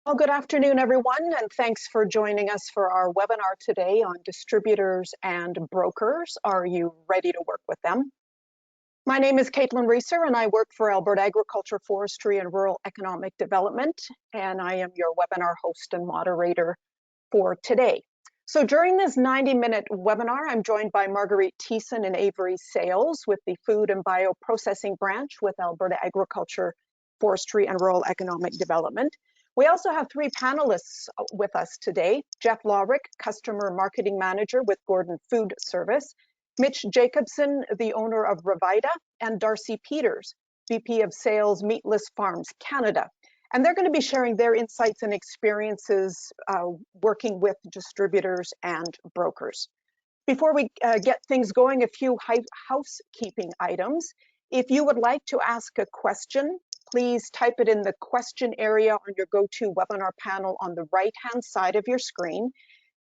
Well, good afternoon, everyone, and thanks for joining us for our webinar today on distributors and brokers. Are you ready to work with them? My name is Caitlin Reeser, and I work for Alberta Agriculture, Forestry, and Rural Economic Development, and I am your webinar host and moderator for today. So during this 90-minute webinar, I'm joined by Marguerite Thiessen and Avery Sales with the Food and Bioprocessing Branch with Alberta Agriculture, Forestry, and Rural Economic Development. We also have three panelists with us today: Jeff Lawrick, Customer Marketing Manager with Gordon Food Service, Mitch Jacobson, the owner of Revita, and Darcy Peters, VP of Sales, Meatless Farms Canada. And they're going to be sharing their insights and experiences working with distributors and brokers. Before we get things going, a few housekeeping items. If you would like to ask a question, please type it in the question area on your GoToWebinar panel on the right-hand side of your screen.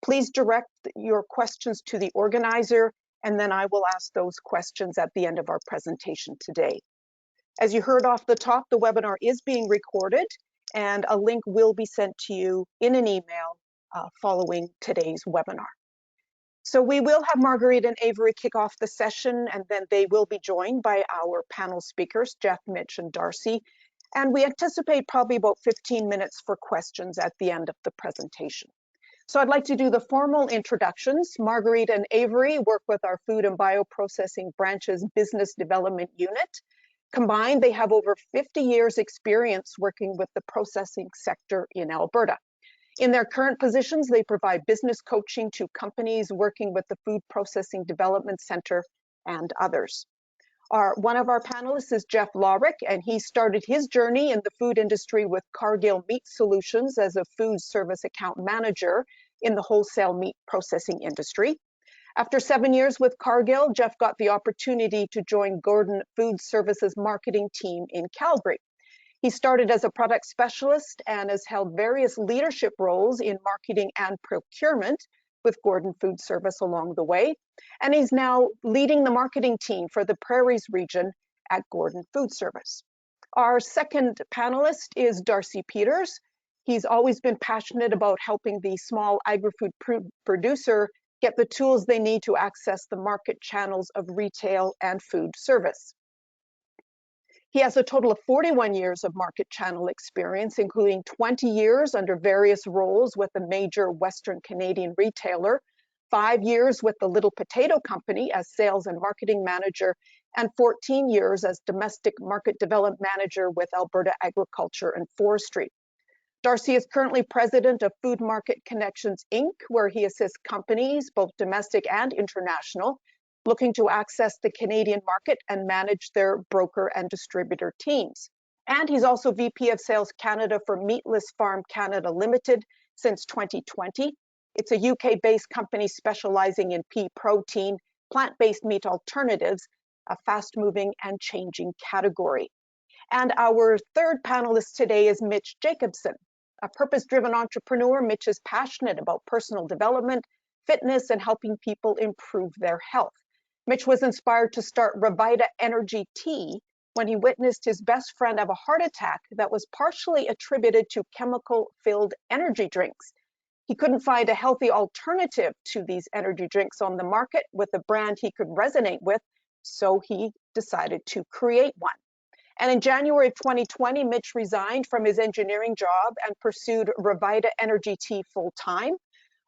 Please direct your questions to the organizer, and then I will ask those questions at the end of our presentation today. As you heard off the top, the webinar is being recorded, and a link will be sent to you in an email following today's webinar. So we will have Marguerite and Avery kick off the session, and then they will be joined by our panel speakers, Jeff, Mitch, and Darcy. And we anticipate probably about 15 minutes for questions at the end of the presentation. So I'd like to do the formal introductions. Marguerite and Avery work with our Food and Bioprocessing Branch's Business Development Unit. Combined, they have over 50 years experience working with the processing sector in Alberta. In their current positions, they provide business coaching to companies working with the Food Processing Development Center and others. One of our panelists is Jeff Lawrick, and he started his journey in the food industry with Cargill Meat Solutions as a food service account manager in the wholesale meat processing industry. After 7 years with Cargill, Jeff got the opportunity to join Gordon Food Services marketing team in Calgary. He started as a product specialist and has held various leadership roles in marketing and procurement with Gordon Food Service along the way. And he's now leading the marketing team for the Prairies region at Gordon Food Service. Our second panelist is Darcy Peters. He's always been passionate about helping the small agri-food producer get the tools they need to access the market channels of retail and food service. He has a total of 41 years of market channel experience, including 20 years under various roles with a major Western Canadian retailer, 5 years with the Little Potato Company as sales and marketing manager, and 14 years as domestic market development manager with Alberta Agriculture and Forestry. Darcy is currently president of Food Market Connections, Inc., where he assists companies, both domestic and international, looking to access the Canadian market and manage their broker and distributor teams. And he's also VP of Sales Canada for Meatless Farm Canada Limited since 2020. It's a UK-based company specializing in pea protein, plant-based meat alternatives, a fast-moving and changing category. And our third panelist today is Mitch Jacobson. A purpose-driven entrepreneur, Mitch is passionate about personal development, fitness, and helping people improve their health. Mitch was inspired to start Revita Energy Tea when he witnessed his best friend have a heart attack that was partially attributed to chemical-filled energy drinks. He couldn't find a healthy alternative to these energy drinks on the market with a brand he could resonate with, so he decided to create one. And in January of 2020, Mitch resigned from his engineering job and pursued Revita Energy Tea full-time.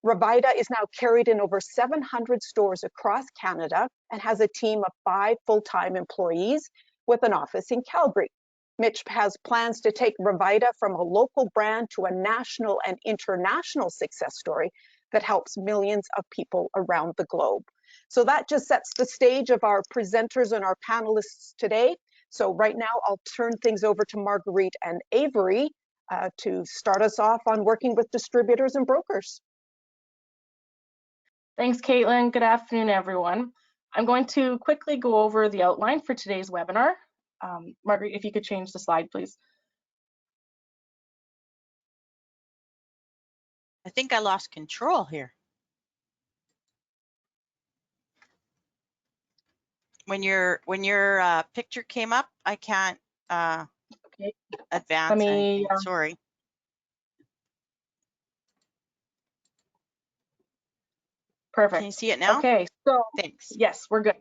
Revita is now carried in over 700 stores across Canada and has a team of 5 full-time employees with an office in Calgary. Mitch has plans to take Revita from a local brand to a national and international success story that helps millions of people around the globe. So that just sets the stage of our presenters and our panelists today. So right now, I'll turn things over to Marguerite and Avery to start us off on working with distributors and brokers. Thanks, Caitlin. Good afternoon, everyone. I'm going to quickly go over the outline for today's webinar. Marguerite, if you could change the slide, please. I think I lost control here. When your picture came up, I can't advance anything. Sorry. Perfect. Can you see it now? Okay, so Thanks. yes, we're good.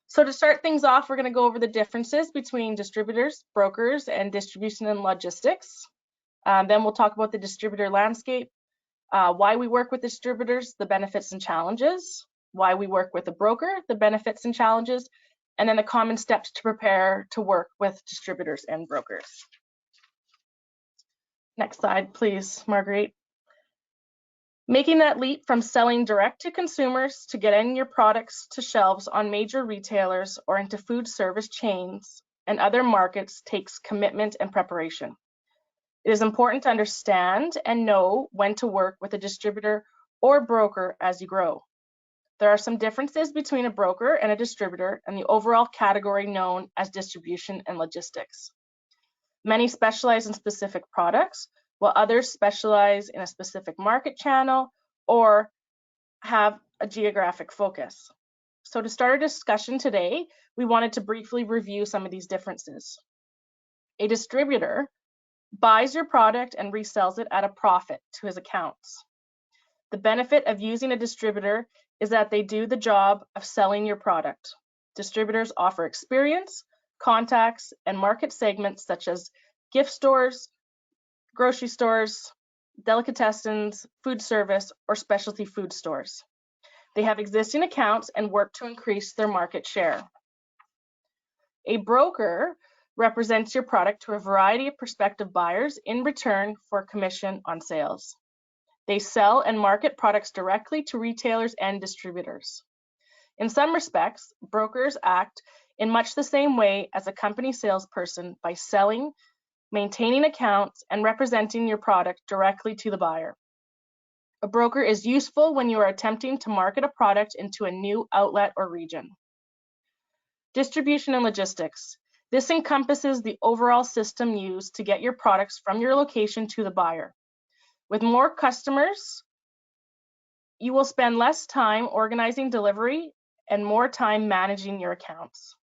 So to start things off, we're going to go over the differences between distributors, brokers, and distribution and logistics. Then we'll talk about the distributor landscape, why we work with distributors, the benefits and challenges, why we work with a broker, the benefits and challenges, and then the common steps to prepare to work with distributors and brokers. Next slide, please, Marguerite. Making that leap from selling direct to consumers to getting your products to shelves on major retailers or into food service chains and other markets takes commitment and preparation. It is important to understand and know when to work with a distributor or broker as you grow. There are some differences between a broker and a distributor and the overall category known as distribution and logistics. Many specialize in specific products, while others specialize in a specific market channel or have a geographic focus. So to start our discussion today, we wanted to briefly review some of these differences. A distributor buys your product and resells it at a profit to his accounts. The benefit of using a distributor is that they do the job of selling your product. Distributors offer experience, contacts, and market segments such as gift stores, grocery stores, delicatessens, food service, or specialty food stores. They have existing accounts and work to increase their market share. A broker represents your product to a variety of prospective buyers in return for commission on sales. They sell and market products directly to retailers and distributors. In some respects, brokers act in much the same way as a company salesperson by selling, maintaining accounts, and representing your product directly to the buyer. A broker is useful when you are attempting to market a product into a new outlet or region. Distribution and logistics. This encompasses the overall system used to get your products from your location to the buyer. With more customers, you will spend less time organizing delivery and more time managing your accounts.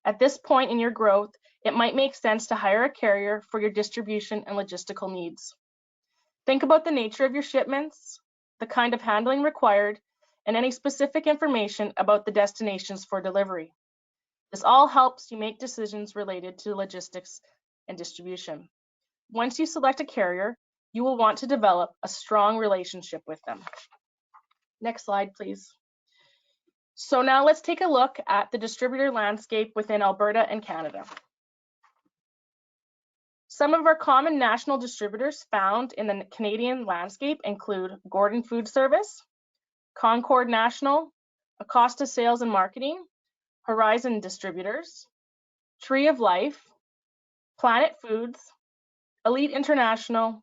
At this point in your growth, it might make sense to hire a carrier for your distribution and logistical needs. Think about the nature of your shipments, the kind of handling required, and any specific information about the destinations for delivery. This all helps you make decisions related to logistics and distribution. Once you select a carrier, you will want to develop a strong relationship with them. Next slide, please. So now let's take a look at the distributor landscape within Alberta and Canada. Some of our common national distributors found in the Canadian landscape include Gordon Food Service, Concord National, Acosta Sales and Marketing, Horizon Distributors, Tree of Life, Planet Foods, Elite International,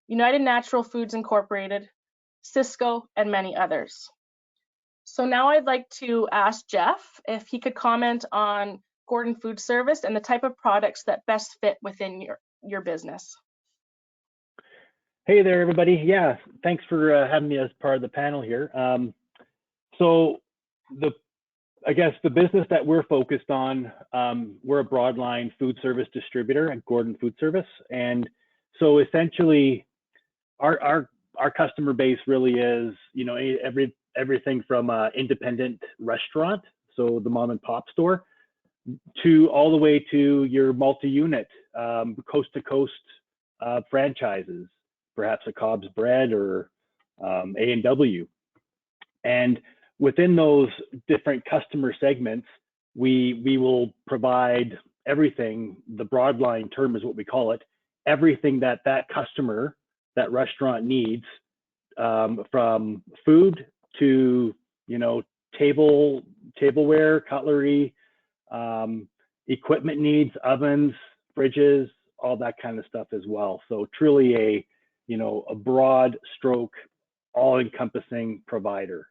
United Natural Foods Incorporated, Cisco, and many others. So now I'd like to ask Jeff if he could comment on Gordon Food Service and the type of products that best fit within your business. Hey there, everybody. Yeah, thanks for having me as part of the panel here. I guess the business that we're focused on, we're a broadline food service distributor at Gordon Food Service, and so essentially, our customer base really is, you know, everything from independent restaurant, so the mom and pop store, to all the way to your multi-unit, coast to coast franchises, perhaps a Cobb's Bread or A&W, and within those different customer segments, we will provide everything. The broadline term is what we call it. Everything that customer, that restaurant needs, from food to, you know, tableware, cutlery, equipment needs, ovens, fridges, all that kind of stuff as well. So truly a, you know, a broad stroke, all-encompassing provider.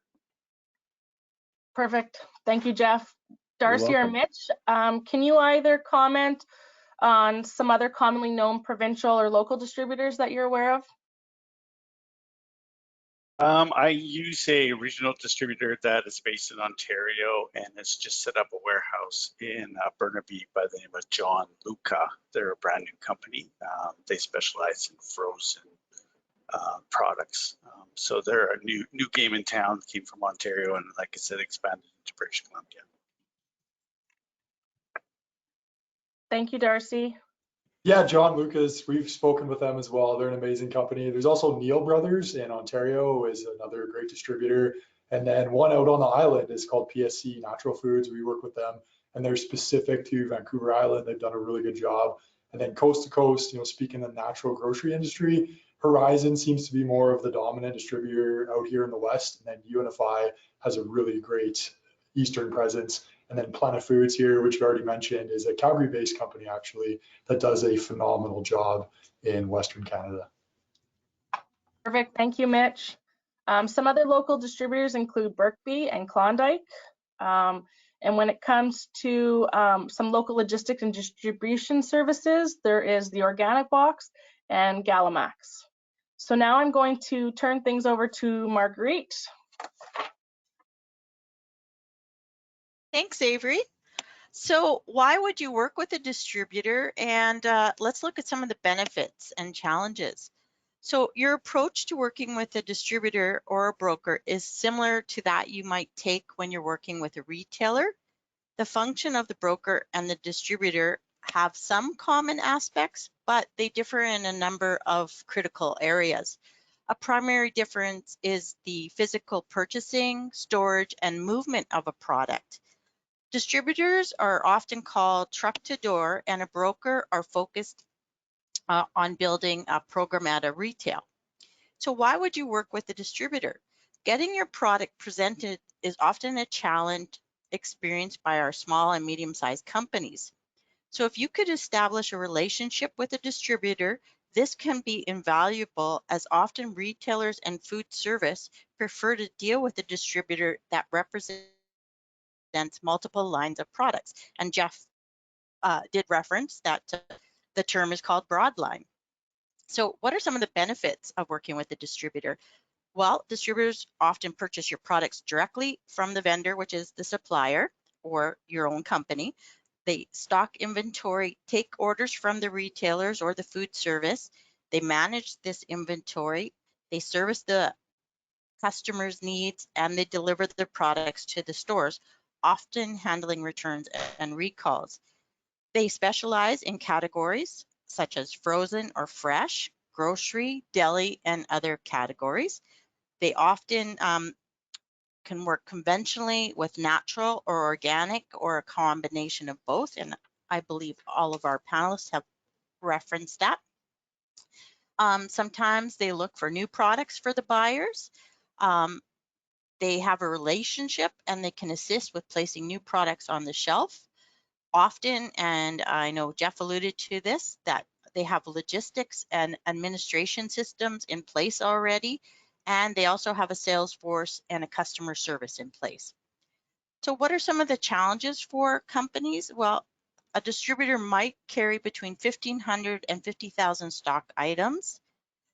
Perfect. Thank you, Jeff. Darcy or Mitch, can you either comment on some other commonly known provincial or local distributors that you're aware of? I use a regional distributor that is based in Ontario and has just set up a warehouse in Burnaby by the name of John Luca. They're a brand new company. They specialize in frozen products. So they're a new game in town, came from Ontario, and like I said, expanded into British Columbia. Thank you, Darcy. Yeah, John Lucas, we've spoken with them as well. They're an amazing company. There's also Neil Brothers in Ontario is another great distributor. And then one out on the island is called PSC Natural Foods. We work with them and they're specific to Vancouver Island. They've done a really good job. And then coast to coast, speaking of the natural grocery industry, Horizon seems to be more of the dominant distributor out here in the West. And then Unify has a really great Eastern presence. And then Planet Foods here, which we already mentioned, is a Calgary-based company actually that does a phenomenal job in Western Canada. Perfect. Thank you, Mitch. Some other local distributors include Burkby and Klondike. And when it comes to some local logistics and distribution services, there is the Organic Box and Galamax. So now I'm going to turn things over to Marguerite. Thanks, Avery. So why would you work with a distributor? And let's look at some of the benefits and challenges. So your approach to working with a distributor or a broker is similar to that you might take when you're working with a retailer. The function of the broker and the distributor have some common aspects, but they differ in a number of critical areas. A primary difference is the physical purchasing, storage, and movement of a product. Distributors are often called truck to door, and a broker are focused on building a program at a retail. So why would you work with a distributor? Getting your product presented is often a challenge experienced by our small and medium-sized companies. So if you could establish a relationship with a distributor, this can be invaluable, as often retailers and food service prefer to deal with a distributor that represents multiple lines of products. And Jeff did reference that the term is called broadline. So what are some of the benefits of working with a distributor? Well, distributors often purchase your products directly from the vendor, which is the supplier or your own company. They stock inventory, take orders from the retailers or the food service. They manage this inventory. They service the customers' needs, and they deliver the products to the stores, often handling returns and recalls. They specialize in categories such as frozen or fresh, grocery, deli, and other categories. They often can work conventionally with natural or organic or a combination of both, and I believe all of our panelists have referenced that. Sometimes they look for new products for the buyers. They have a relationship and they can assist with placing new products on the shelf. Often, and I know Jeff alluded to this, that they have logistics and administration systems in place already, and they also have a sales force and a customer service in place. So what are some of the challenges for companies? Well, a distributor might carry between 1,500 and 50,000 stock items.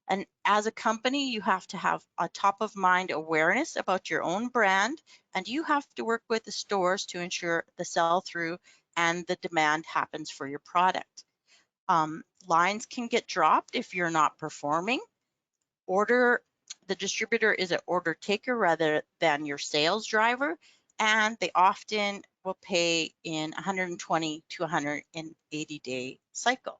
And as a company, you have to have a top of mind awareness about your own brand, and you have to work with the stores to ensure the sell through and the demand happens for your product. Lines can get dropped if you're not performing. The distributor is an order taker rather than your sales driver, and they often will pay in 120 to 180 day cycle.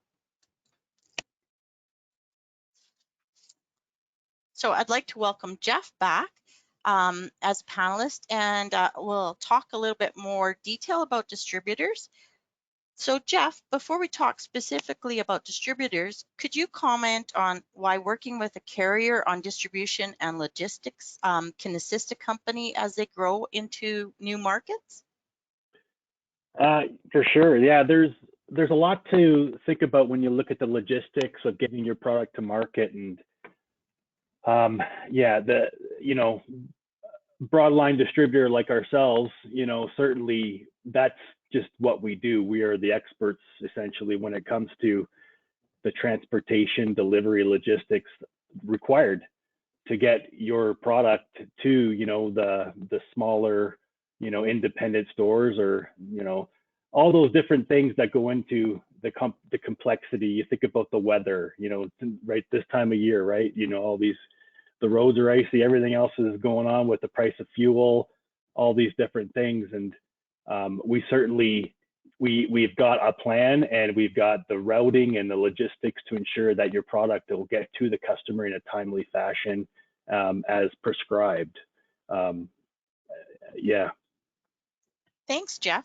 So I'd like to welcome Jeff back as a panelist, and we'll talk a little bit more detail about distributors. So Jeff, before we talk specifically about distributors, could you comment on why working with a carrier on distribution and logistics can assist a company as they grow into new markets? For sure, yeah. There's a lot to think about when you look at the logistics of getting your product to market, and yeah, broadline distributor like ourselves, certainly that's just what we do. We are the experts essentially when it comes to the transportation, delivery, logistics required to get your product to, the smaller, independent stores, or, all those different things that go into the complexity. You think about the weather, you know, right this time of year, right? You know, all these, the roads are icy, everything else is going on with the price of fuel, all these different things. And we certainly, we've got a plan, and we've got the routing and the logistics to ensure that your product will get to the customer in a timely fashion, as prescribed. Yeah. Thanks, Jeff.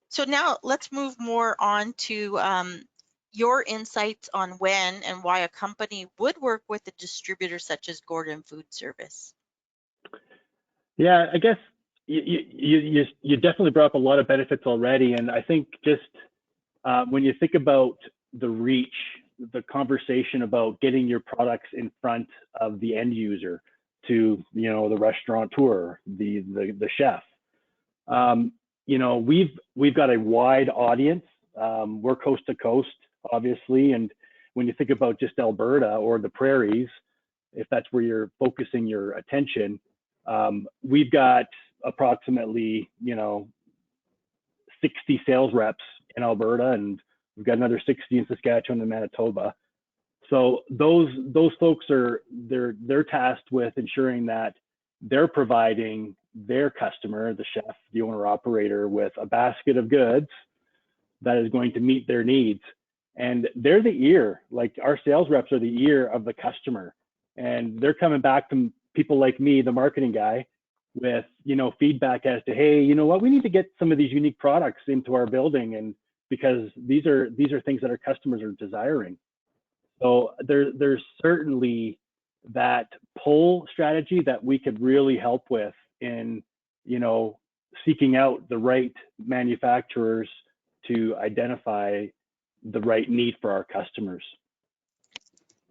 So now let's move more on to your insights on when and why a company would work with a distributor such as Gordon Food Service. Yeah, I guess you definitely brought up a lot of benefits already, and I think just when you think about the reach, the conversation about getting your products in front of the end user, to, you know, the restaurateur, the chef. You know, we've got a wide audience. We're coast to coast, obviously, and when you think about just Alberta or the prairies, if that's where you're focusing your attention, we've got approximately, you know, 60 sales reps in Alberta, and we've got another 60 in Saskatchewan and Manitoba. So those folks they're tasked with ensuring that they're providing their customer, the chef, the owner operator, with a basket of goods that is going to meet their needs. And they're the ear, like our sales reps are the ear of the customer. And they're coming back to people like me, the marketing guy, with, you know, feedback as to, hey, you know what, we need to get some of these unique products into our building, and because these are things that our customers are desiring. So there's certainly that pull strategy that we could really help with in, you know, seeking out the right manufacturers to identify the right need for our customers.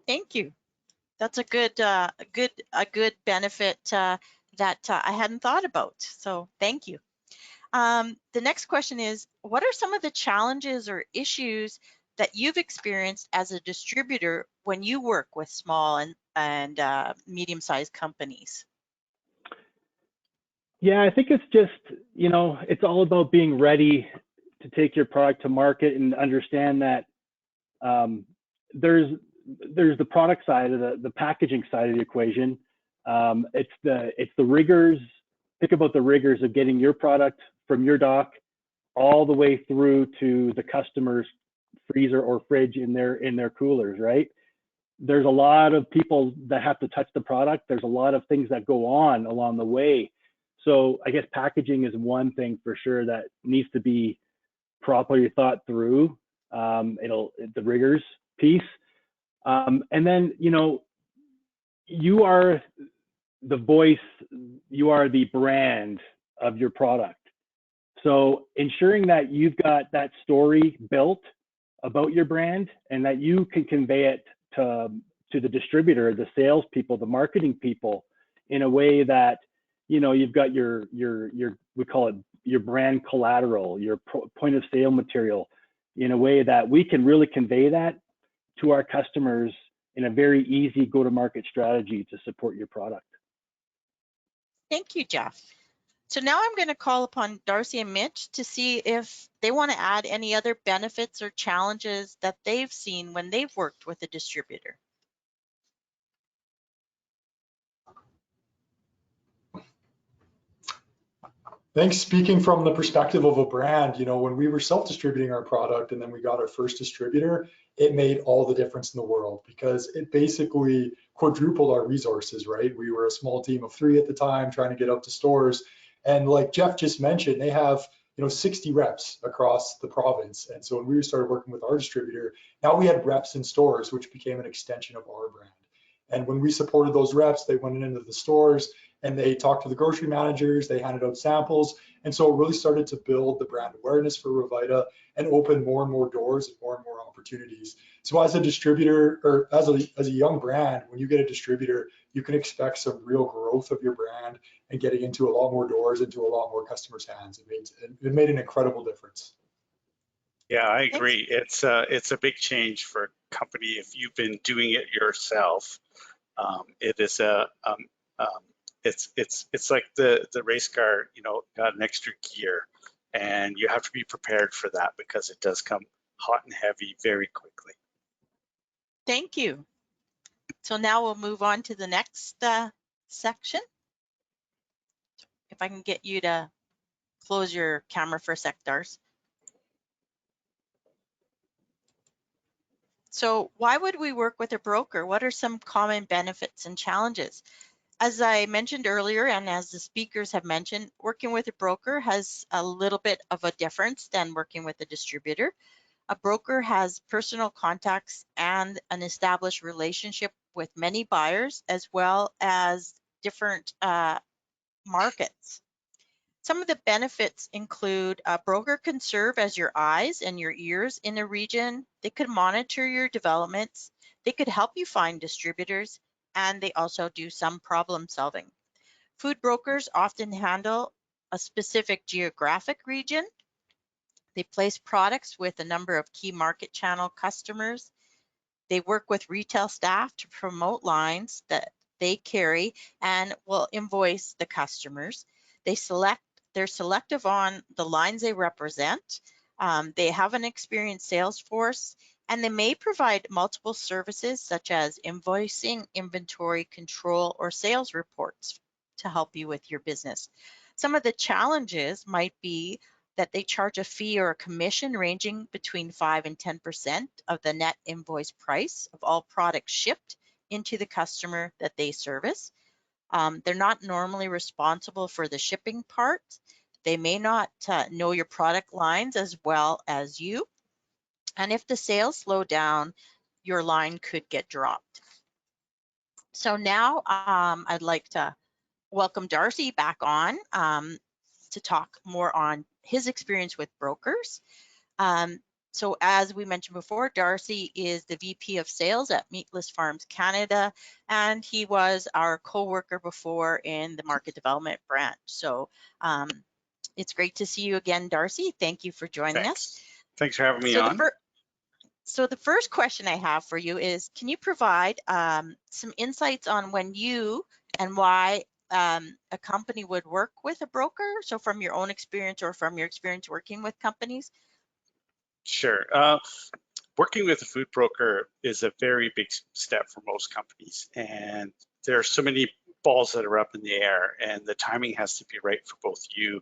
Thank you. That's a good benefit that I hadn't thought about. So thank you. The next question is, what are some of the challenges or issues that you've experienced as a distributor when you work with small and medium-sized companies? Yeah, I think it's just, you know, it's all about being ready to take your product to market and understand that there's the product side of the packaging side of the equation. It's the rigors. Think about the rigors of getting your product from your dock all the way through to the customer's freezer or fridge in their coolers, right? There's a lot of people that have to touch the product. There's a lot of things that go on along the way. So I guess packaging is one thing for sure that needs to be properly thought through. The rigors piece. And then, you know, you are the voice, you are the brand of your product. So ensuring that you've got that story built about your brand and that you can convey it to the distributor, the salespeople, the marketing people, in a way that, you know, you've got your we call it your brand collateral, your point of sale material, in a way that we can really convey that to our customers in a very easy go-to-market strategy to support your product. Thank you, Jeff. So now I'm going to call upon Darcy and Mitch to see if they want to add any other benefits or challenges that they've seen when they've worked with a distributor. Thanks. Speaking from the perspective of a brand, you know, when we were self-distributing our product and then we got our first distributor, it made all the difference in the world because it basically quadrupled our resources, right? We were a small team of 3 at the time trying to get out to stores. And like Jeff just mentioned, they have, you know, 60 reps across the province. And so when we started working with our distributor, now we had reps in stores, which became an extension of our brand. And when we supported those reps, they went into the stores and they talked to the grocery managers, they handed out samples. And so it really started to build the brand awareness for Revita and open more and more doors and more opportunities. So as a distributor, or as a young brand, when you get a distributor, you can expect some real growth of your brand and getting into a lot more doors, into a lot more customers' hands. It made an incredible difference. Yeah, I agree. It's a big change for a company if you've been doing it yourself. It is it's like the race car, you know, got an extra gear, and you have to be prepared for that because it does come hot and heavy very quickly. Thank you. So now we'll move on to the next section. If I can get you to close your camera for a sec, Darcy. So why would we work with a broker? What are some common benefits and challenges? As I mentioned earlier, and as the speakers have mentioned, working with a broker has a little bit of a difference than working with a distributor. A broker has personal contacts and an established relationship with many buyers, as well as different markets. Some of the benefits include a broker can serve as your eyes and your ears in a region. They could monitor your developments. They could help you find distributors, and they also do some problem solving. Food brokers often handle a specific geographic region. They place products with a number of key market channel customers. They work with retail staff to promote lines that they carry and will invoice the customers. They're selective on the lines they represent. They have an experienced sales force, and they may provide multiple services such as invoicing, inventory control, or sales reports to help you with your business. Some of the challenges might be that they charge a fee or a commission ranging between 5 and 10% of the net invoice price of all products shipped into the customer that they service. They're not normally responsible for the shipping part. They may not know your product lines as well as you. And if the sales slow down, your line could get dropped. So now I'd like to welcome Darcy back on to talk more on his experience with brokers. So as we mentioned before, Darcy is the VP of Sales at Meatless Farms Canada, and he was our co-worker before in the market development branch. So it's great to see you again, Darcy. Thank you for joining us. Thanks for having me on. So the first question I have for you is, can you provide some insights on when you and why a company would work with a broker? So from your own experience or from your experience working with companies? Sure. Working with a food broker is a very big step for most companies, and there are so many balls that are up in the air, and the timing has to be right for both you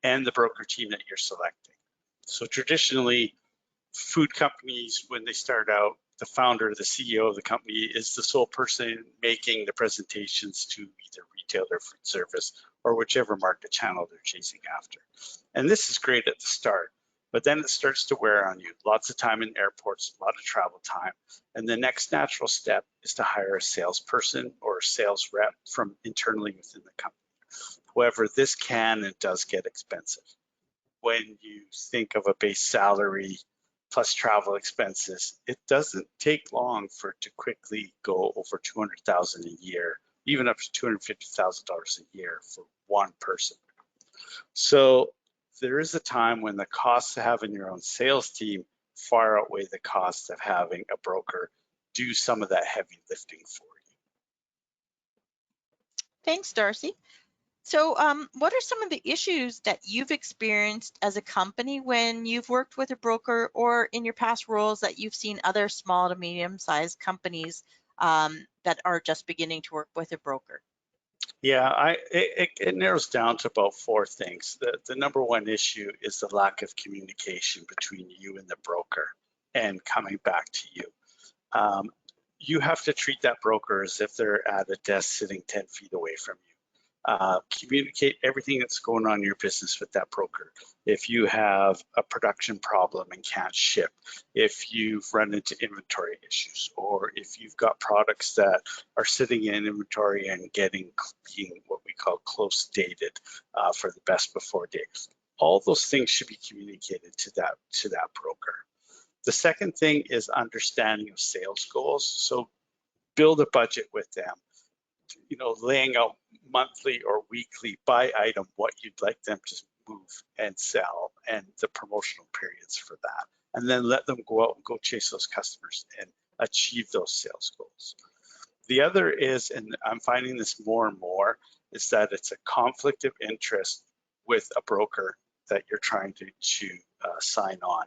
and the broker team that you're selecting. So traditionally, food companies, when they start out, the founder, the CEO of the company is the sole person making the presentations to either retail or food service or whichever market channel they're chasing after. And this is great at the start, but then it starts to wear on you. Lots of time in airports, a lot of travel time. And the next natural step is to hire a salesperson or a sales rep from internally within the company. However, this can and does get expensive. When you think of a base salary plus travel expenses, it doesn't take long for it to quickly go over $200,000 a year, even up to $250,000 a year for one person. So there is a time when the costs of having your own sales team far outweigh the cost of having a broker do some of that heavy lifting for you. Thanks, Darcy. So what are some of the issues that you've experienced as a company when you've worked with a broker, or in your past roles that you've seen other small to medium-sized companies that are just beginning to work with a broker? Yeah, it narrows down to about 4 things. The number one issue is the lack of communication between you and the broker and coming back to you. You have to treat that broker as if they're at a desk sitting 10 feet away from you. Communicate everything that's going on in your business with that broker. If you have a production problem and can't ship, if you've run into inventory issues, or if you've got products that are sitting in inventory and being what we call close dated for the best before date. All those things should be communicated to that broker. The second thing is understanding of sales goals. So build a budget with them. Laying out monthly or weekly by item what you'd like them to move and sell and the promotional periods for that. And then let them go out and go chase those customers and achieve those sales goals. The other is, and I'm finding this more and more, is that it's a conflict of interest with a broker that you're trying to sign on.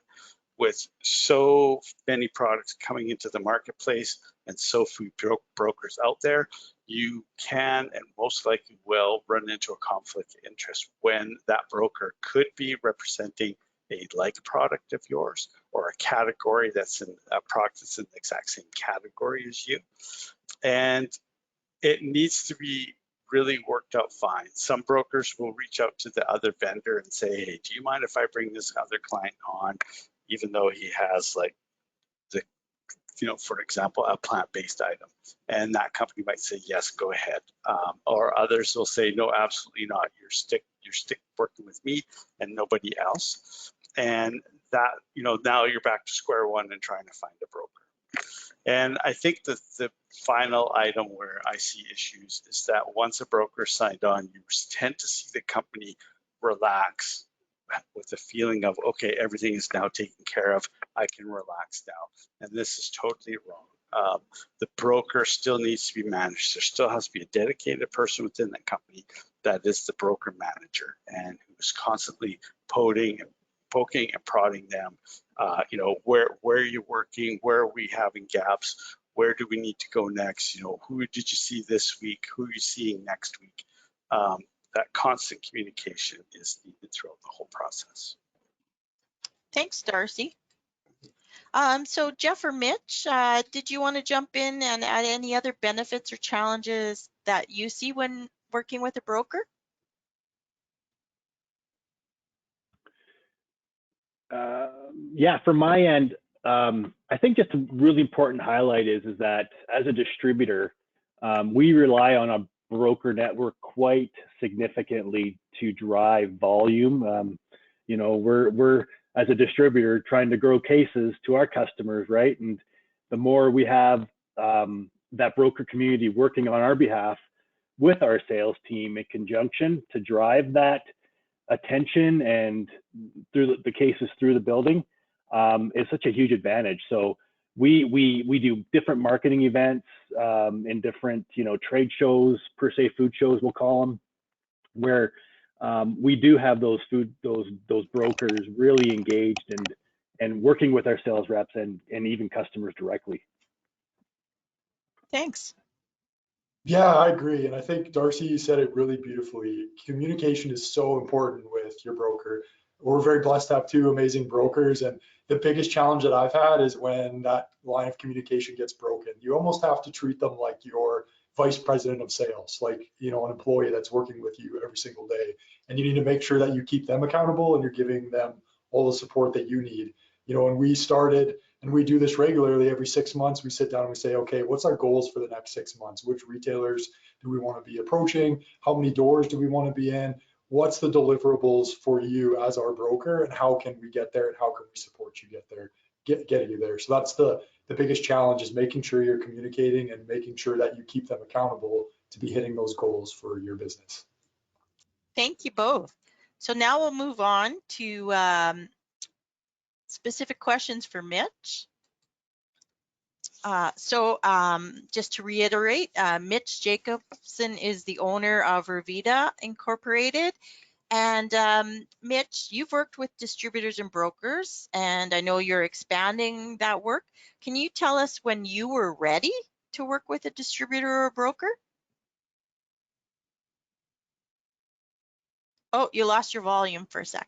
with so many products coming into the marketplace and so few brokers out there, you can and most likely will run into a conflict of interest when that broker could be representing a like product of yours or a category that's in a product that's in the exact same category as you. And it needs to be really worked out fine. Some brokers will reach out to the other vendor and say, hey, do you mind if I bring this other client on, even though he has like the, for example, a plant-based item, and that company might say, yes, go ahead. Or others will say, no, absolutely not. You're stick working with me and nobody else. And that, now you're back to square one and trying to find a broker. And I think that the final item where I see issues is that once a broker signed on, you tend to see the company relax with the feeling of, okay, everything is now taken care of. I can relax now. And this is totally wrong. The broker still needs to be managed. There still has to be a dedicated person within the company that is the broker manager and who is constantly poking and prodding them. Where are you working? Where are we having gaps? Where do we need to go next? Who did you see this week? Who are you seeing next week? That constant communication is needed throughout the whole process. Thanks, Darcy. So Jeff or Mitch, did you want to jump in and add any other benefits or challenges that you see when working with a broker? Yeah, from my end, I think just a really important highlight is that as a distributor, we rely on a broker network quite significantly to drive volume. We're as a distributor trying to grow cases to our customers, right? And the more we have that broker community working on our behalf with our sales team in conjunction to drive that attention and through the cases through the building is such a huge advantage. So we do different marketing events in different trade shows, per se food shows we'll call them, where we do have those brokers really engaged and working with our sales reps and even customers directly. Thanks. Yeah, I agree. And I think Darcy said it really beautifully. Communication is so important with your broker. We're very blessed to have two amazing brokers. And the biggest challenge that I've had is when that line of communication gets broken. You almost have to treat them like your vice president of sales, like, an employee that's working with you every single day. And you need to make sure that you keep them accountable and you're giving them all the support that you need. When we started, and we do this regularly, every 6 months, we sit down and we say, okay, what's our goals for the next 6 months? Which retailers do we want to be approaching? How many doors do we want to be in? What's the deliverables for you as our broker, and how can we get there, and how can we support you getting you there? So that's the biggest challenge, is making sure you're communicating and making sure that you keep them accountable to be hitting those goals for your business. Thank you both. So now we'll move on to specific questions for Mitch. Just to reiterate, Mitch Jacobson is the owner of Revita Incorporated. And Mitch, you've worked with distributors and brokers, and I know you're expanding that work. Can you tell us when you were ready to work with a distributor or a broker? Oh, you lost your volume for a sec.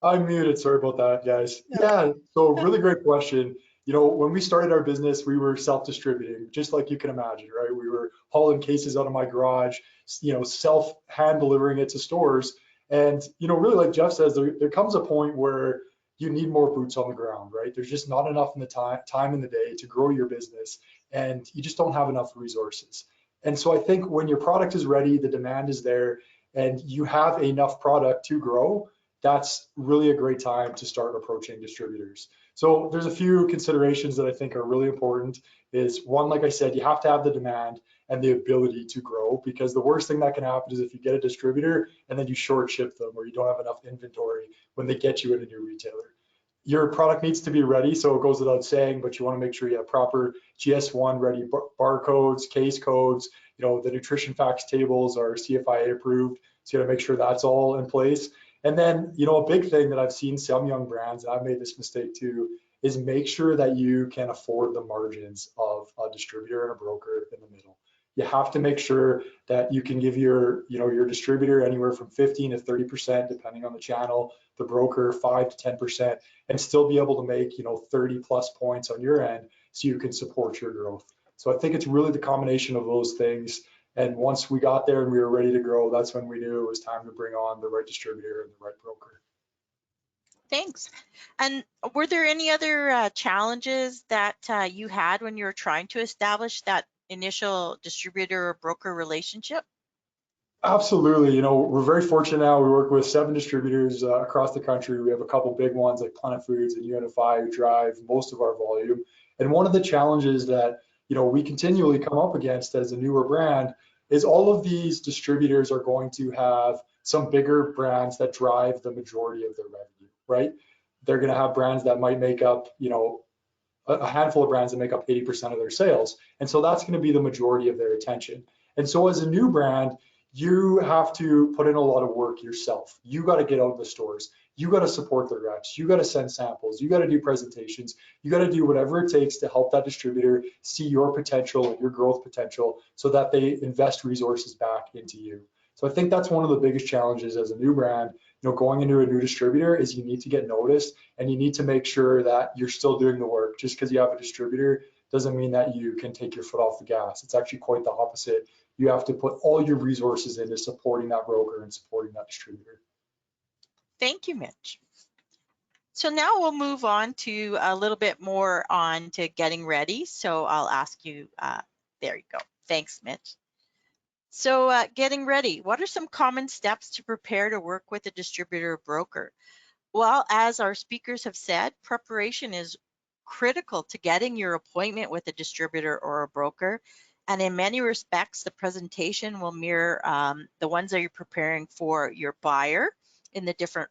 I'm muted, sorry about that, guys. Yeah, so really great question. When we started our business, we were self-distributing, just like you can imagine, right? We were hauling cases out of my garage, self-hand delivering it to stores. And, really, like Jeff says, there comes a point where you need more boots on the ground, right? There's just not enough in the time in the day to grow your business, and you just don't have enough resources. And so I think when your product is ready, the demand is there, and you have enough product to grow, that's really a great time to start approaching distributors. So there's a few considerations that I think are really important. Is one, like I said, you have to have the demand and the ability to grow, because the worst thing that can happen is if you get a distributor and then you short ship them, or you don't have enough inventory when they get you in a new retailer. Your product needs to be ready, so it goes without saying, but you want to make sure you have proper GS1 ready barcodes, case codes, the nutrition facts tables are CFIA approved, so you got to make sure that's all in place. And then, a big thing that I've seen some young brands, and I've made this mistake too, is make sure that you can afford the margins of a distributor and a broker in the middle. You have to make sure that you can give your, your distributor anywhere from 15 to 30%, depending on the channel, the broker 5 to 10%, and still be able to make, 30 plus points on your end so you can support your growth. So I think it's really the combination of those things. And once we got there and we were ready to grow, that's when we knew it was time to bring on the right distributor and the right broker. Thanks. And were there any other challenges that you had when you were trying to establish that initial distributor or broker relationship? Absolutely. We're very fortunate now. We work with 7 distributors across the country. We have a couple big ones like Planet Foods and UNFI who drive most of our volume. And one of the challenges that, we continually come up against as a newer brand is all of these distributors are going to have some bigger brands that drive the majority of their revenue, right? They're going to have brands that might make up, a handful of brands that make up 80% of their sales. And so that's going to be the majority of their attention. And so as a new brand, you have to put in a lot of work yourself. You got to get out in the stores. You got to support the reps. You got to send samples. You got to do presentations. You got to do whatever it takes to help that distributor see your potential and your growth potential so that they invest resources back into you. So I think that's one of the biggest challenges as a new brand, going into a new distributor is you need to get noticed and you need to make sure that you're still doing the work. Just because you have a distributor doesn't mean that you can take your foot off the gas. It's actually quite the opposite. You have to put all your resources into supporting that broker and supporting that distributor. Thank you, Mitch. So now we'll move on to a little bit more on to getting ready. So I'll ask you, there you go. Thanks, Mitch. So getting ready, what are some common steps to prepare to work with a distributor or broker? Well, as our speakers have said, preparation is critical to getting your appointment with a distributor or a broker. And in many respects, the presentation will mirror the ones that you're preparing for your buyer in the different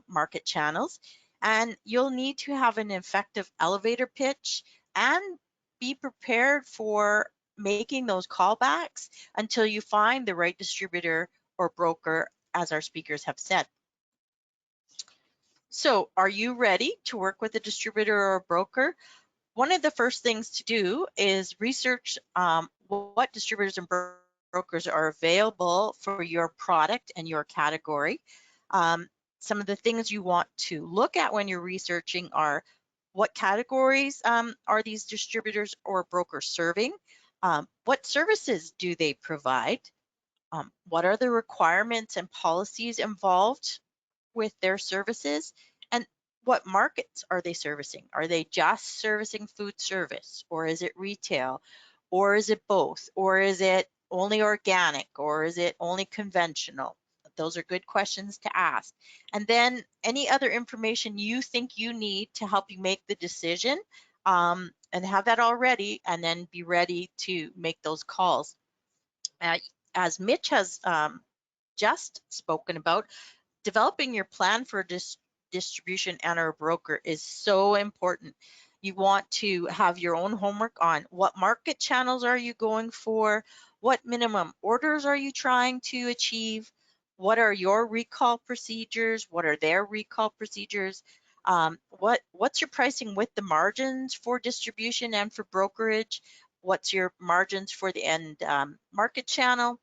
market channels. And you'll need to have an effective elevator pitch and be prepared for making those callbacks until you find the right distributor or broker, as our speakers have said. So are you ready to work with a distributor or a broker? One of the first things to do is research what distributors and brokers are available for your product and your category. Some of the things you want to look at when you're researching are what categories are these distributors or brokers serving? What services do they provide? What are the requirements and policies involved with their services? And what markets are they servicing? Are they just servicing food service, or is it retail, or is it both, or is it only organic, or is it only conventional? Those are good questions to ask. And then any other information you think you need to help you make the decision, and have that all ready, and then be ready to make those calls. As Mitch has just spoken about, developing your plan for distribution and or broker is so important. You want to have your own homework on what market channels are you going for, what minimum orders are you trying to achieve, what are your recall procedures, what are their recall procedures, what's your pricing with the margins for distribution and for brokerage, what's your margins for the end market channel.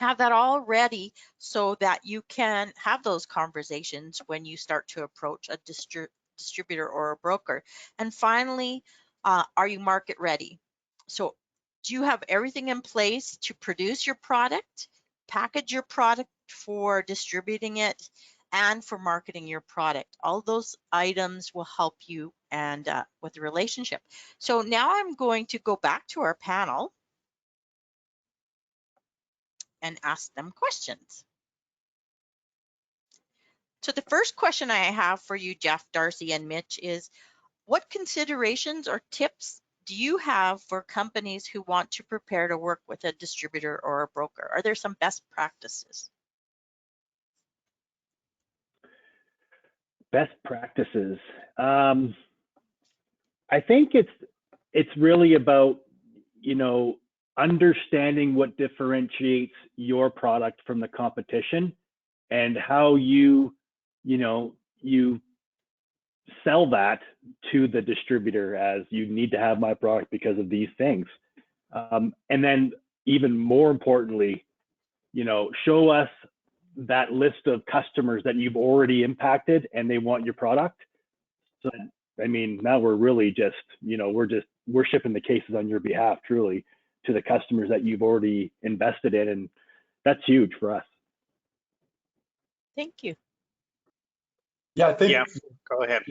Have that all ready so that you can have those conversations when you start to approach a distributor or a broker. And finally, are you market ready? So do you have everything in place to produce your product, package your product for distributing it, and for marketing your product? All those items will help you and with the relationship. So now I'm going to go back to our panel and ask them questions. So the first question I have for you, Jeff, Darcy, and Mitch is, what considerations or tips do you have for companies who want to prepare to work with a distributor or a broker? Are there some best practices? Best practices. I think it's really about, understanding what differentiates your product from the competition and how you sell that to the distributor as you need to have my product because of these things. And then even more importantly, show us that list of customers that you've already impacted and they want your product. So, I mean, now we're really just, we're shipping the cases on your behalf, truly, to the customers that you've already invested in. And that's huge for us. Thank you. Yeah, I think Yeah, go ahead.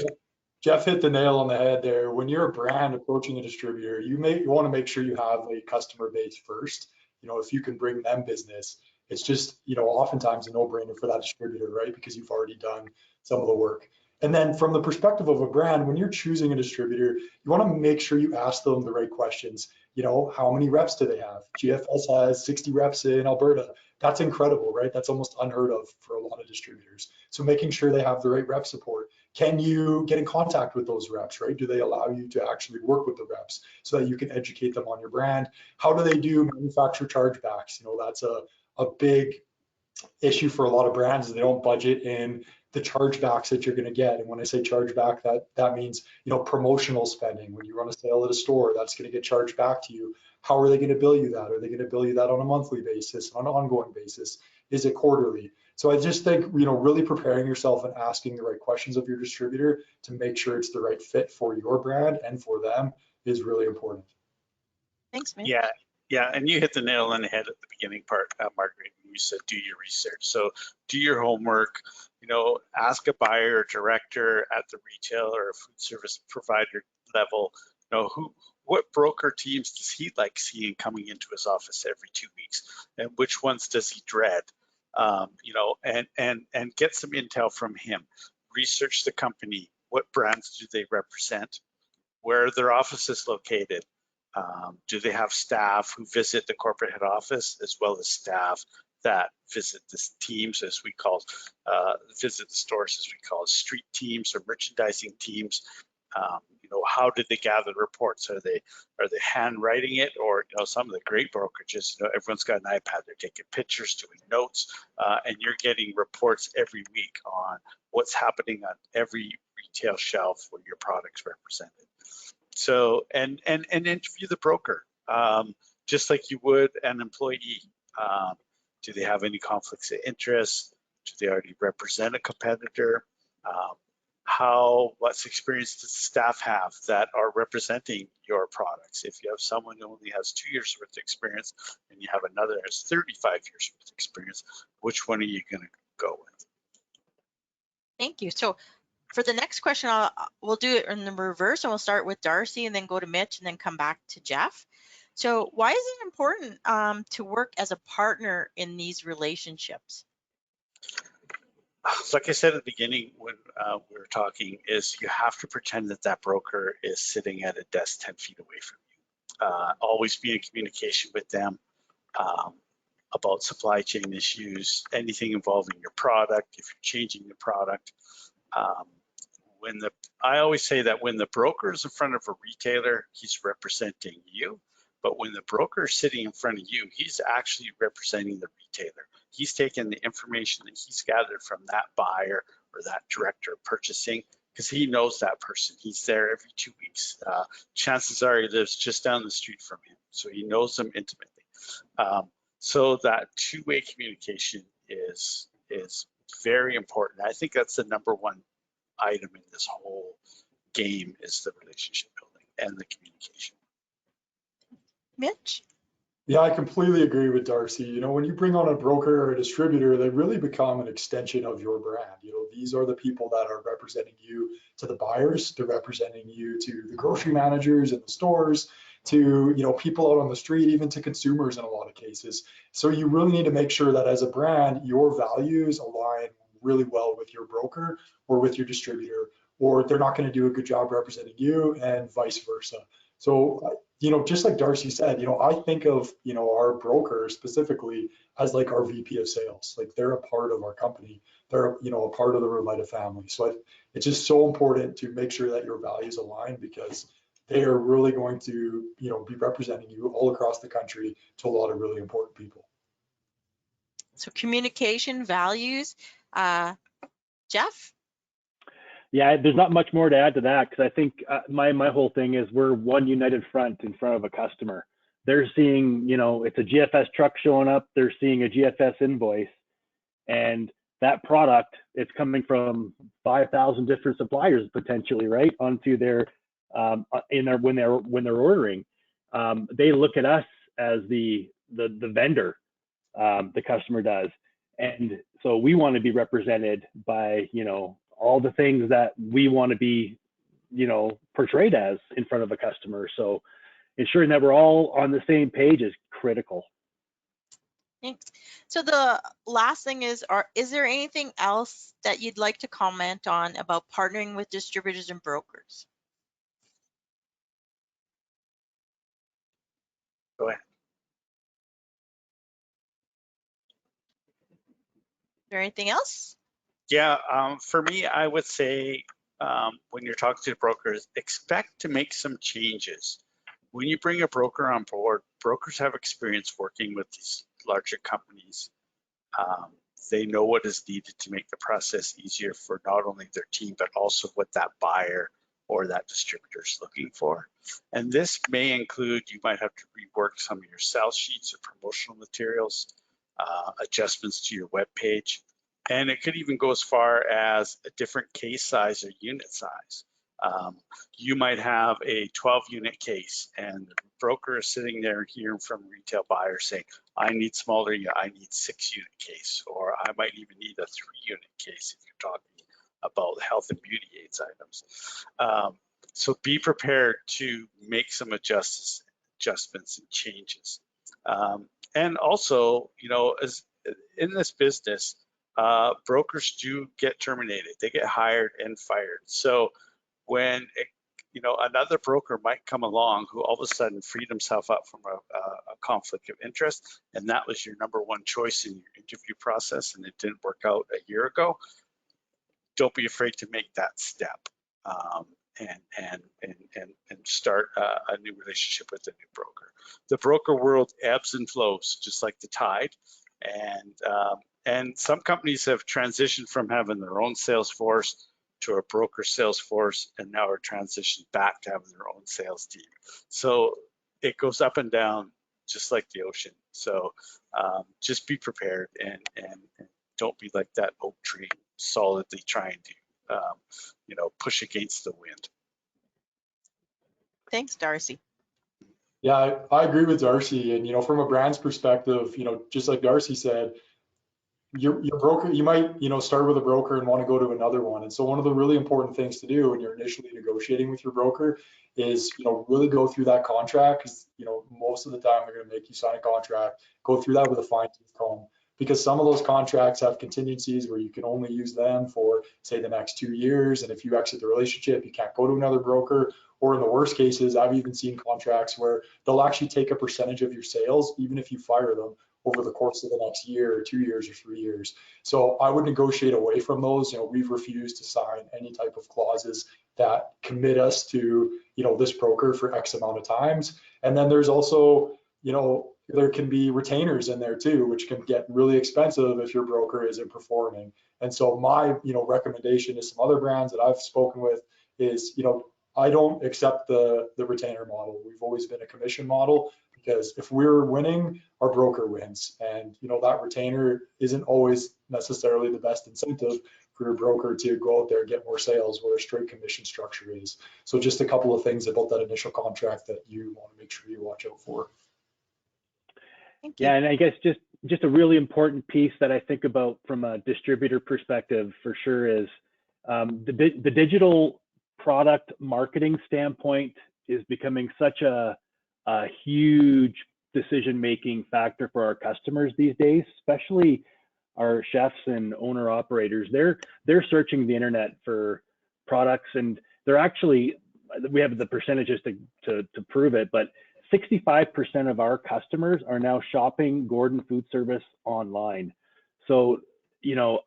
Jeff hit the nail on the head there. When you're a brand approaching a distributor, you want to make sure you have a customer base first. If you can bring them business, it's just, oftentimes a no-brainer for that distributor, right? Because you've already done some of the work. And then from the perspective of a brand, when you're choosing a distributor, you want to make sure you ask them the right questions. How many reps do they have? GFS has 60 reps in Alberta. That's incredible, right? That's almost unheard of for a lot of distributors. So making sure they have the right rep support. Can you get in contact with those reps, right? Do they allow you to actually work with the reps so that you can educate them on your brand? How do they do manufacturer chargebacks? That's a big issue for a lot of brands is they don't budget in the chargebacks that you're going to get. And when I say chargeback, that means, promotional spending. When you run a sale at a store, that's going to get charged back to you. How are they going to bill you that? Are they going to bill you that on a monthly basis, on an ongoing basis? Is it quarterly? So I just think, really preparing yourself and asking the right questions of your distributor to make sure it's the right fit for your brand and for them is really important. Thanks, Mitch. Yeah, and you hit the nail on the head at the beginning part, Margaret. You said do your research. So do your homework. Ask a buyer or director at the retail or food service provider level. What broker teams does he like seeing coming into his office every 2 weeks, and which ones does he dread? And get some intel from him. Research the company. What brands do they represent? Where are their offices located? Do they have staff who visit the corporate head office as well as staff that visit the teams, as we call, visit the stores, as we call street teams or merchandising teams? How did they gather reports? Are they handwriting it, or some of the great brokerages, everyone's got an iPad, they're taking pictures, doing notes, and you're getting reports every week on what's happening on every retail shelf where your product's represented. So, and interview the broker, just like you would an employee. Do they have any conflicts of interest? Do they already represent a competitor? What experience does the staff have that are representing your products? If you have someone who only has 2 years worth of experience and you have another who has 35 years worth of experience, which one are you going to go with? Thank you. So for the next question, we'll do it in the reverse, and we'll start with Darcy and then go to Mitch and then come back to Jeff. So why is it important to work as a partner in these relationships? Like I said at the beginning when we were talking, is you have to pretend that broker is sitting at a desk 10 feet away from you. Always be in communication with them about supply chain issues, anything involving your product, if you're changing the product. I always say that when the broker is in front of a retailer, he's representing you. But when the broker is sitting in front of you, he's actually representing the retailer. He's taking the information that he's gathered from that buyer or that director of purchasing, because he knows that person. He's there every 2 weeks. Chances are he lives just down the street from him, so he knows them intimately. So that two-way communication is very important. I think that's the number one item in this whole game, is the relationship building and the communication. Mitch? Yeah, I completely agree with Darcy. When you bring on a broker or a distributor, they really become an extension of your brand. These are the people that are representing you to the buyers. They're representing you to the grocery managers in the stores, to people out on the street, even to consumers in a lot of cases. So you really need to make sure that as a brand, your values align really well with your broker or with your distributor, or they're not going to do a good job representing you, and vice versa. So, just like Darcy said, I think of, our broker specifically as like our VP of sales. Like, they're a part of our company. They're, a part of the Relita family. So it's just so important to make sure that your values align, because they are really going to, be representing you all across the country to a lot of really important people. So communication, values. Jeff? Yeah, there's not much more to add to that because I think my whole thing is we're one united front in front of a customer. They're seeing, it's a GFS truck showing up. They're seeing a GFS invoice, and that product, it's coming from 5,000 different suppliers potentially, right? Onto their when they're ordering. They look at us as the vendor, the customer does, and so we want to be represented by all the things that we want to be portrayed as in front of a customer. So ensuring that we're all on the same page is critical. Thanks. So the last thing is there anything else that you'd like to comment on about partnering with distributors and brokers? Go ahead. Is there anything else? Yeah, for me, I would say when you're talking to brokers, expect to make some changes. When you bring a broker on board, brokers have experience working with these larger companies. They know what is needed to make the process easier for not only their team, but also what that buyer or that distributor is looking for. And this may include, you might have to rework some of your sales sheets or promotional materials, adjustments to your web page. And it could even go as far as a different case size or unit size. You might have a 12-unit case and the broker is sitting there hearing from a retail buyer saying, I need smaller, I need 6-unit case, or I might even need a 3-unit case if you're talking about health and beauty aids items. So be prepared to make some adjustments and changes. And also, as in this business, brokers do get terminated. They get hired and fired. So when another broker might come along who all of a sudden freed himself up from a conflict of interest, and that was your number one choice in your interview process, and it didn't work out a year ago, don't be afraid to make that step and start a new relationship with a new broker. The broker world ebbs and flows just like the tide, and some companies have transitioned from having their own sales force to a broker sales force, and now are transitioned back to having their own sales team. So it goes up and down just like the ocean. So just be prepared and don't be like that oak tree solidly trying to push against the wind. Thanks, Darcy. Yeah, I agree with Darcy. And, from a brand's perspective, just like Darcy said, your broker, you might, start with a broker and want to go to another one. And so one of the really important things to do when you're initially negotiating with your broker is, really go through that contract, because, most of the time they're going to make you sign a contract, go through that with a fine-tooth comb, because some of those contracts have contingencies where you can only use them for, say, the next 2 years. And if you exit the relationship, you can't go to another broker. Or in the worst cases, I've even seen contracts where they'll actually take a percentage of your sales, even if you fire them, over the course of the next year or 2 years or 3 years. So I would negotiate away from those. We've refused to sign any type of clauses that commit us to, this broker for X amount of times. And then there's also, there can be retainers in there too, which can get really expensive if your broker isn't performing. And so my, recommendation to some other brands that I've spoken with is, I don't accept the retainer model. We've always been a commission model, because if we're winning, our broker wins. And, that retainer isn't always necessarily the best incentive for your broker to go out there and get more sales, where a straight commission structure is. So just a couple of things about that initial contract that you want to make sure you watch out for. Thank you. Yeah, and I guess just a really important piece that I think about from a distributor perspective for sure is the digital product marketing standpoint is becoming such a huge decision-making factor for our customers these days, especially our chefs and owner operators. They're searching the internet for products, and they're actually, we have the percentages to prove it, but 65% of our customers are now shopping Gordon Food Service online. So,